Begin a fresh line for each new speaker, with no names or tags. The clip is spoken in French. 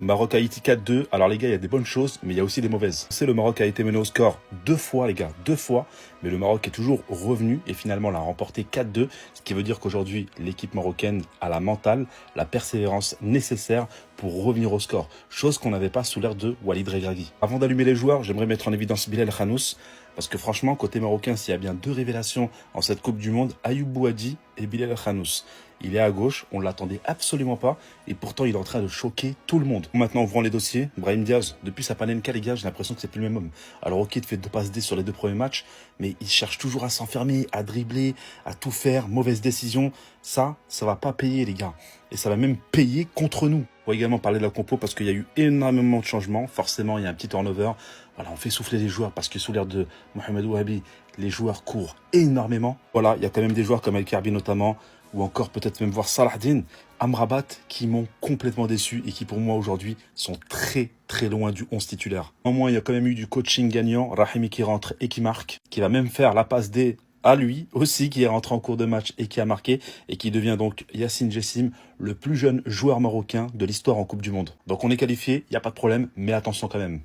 Maroc-Haïti 4-2. Alors les gars, il y a des bonnes choses, mais il y a aussi des mauvaises. C'est le Maroc a été mené au score 2 fois, les gars, 2 fois. Mais le Maroc est toujours revenu et finalement l'a remporté 4-2. Ce qui veut dire qu'aujourd'hui, l'équipe marocaine a la mentale, la persévérance nécessaire pour revenir au score. Chose qu'on n'avait pas sous l'ère de Walid Regragui. Avant d'allumer les joueurs, j'aimerais mettre en évidence Bilal Khanous. Parce que franchement, côté marocain, s'il y a bien 2 révélations en cette Coupe du Monde, Ayoub Bouadji et Bilal Khanous. Il est à gauche, on ne l'attendait absolument pas, et pourtant il est en train de choquer tout le monde. Maintenant, ouvrons les dossiers. Brahim Diaz, depuis sa Panenka, les gars, j'ai l'impression que c'est plus le même homme. Alors ok, il fait 2 passes D sur les 2 premiers matchs, mais il cherche toujours à s'enfermer, à dribbler, à tout faire, mauvaise décision. Ça va pas payer, les gars. Et ça va même payer contre nous. On va également parler de la compo parce qu'il y a eu énormément de changements. Forcément, il y a un petit turnover. Voilà, on fait souffler les joueurs parce que sous l'ère de Mohamed Ouahabi, les joueurs courent énormément. Voilà, il y a quand même des joueurs comme El Karbi notamment, ou encore peut-être même voir Salahdine, Amrabat, qui m'ont complètement déçu et qui pour moi aujourd'hui sont très très loin du 11 titulaire. Au moins, il y a quand même eu du coaching gagnant, Rahimi qui rentre et qui marque, qui va même faire la passe D à lui aussi, qui est rentré en cours de match et qui a marqué, et qui devient donc Yassine Jessim, le plus jeune joueur marocain de l'histoire en Coupe du Monde. Donc on est qualifié, il n'y a pas de problème, mais attention quand même.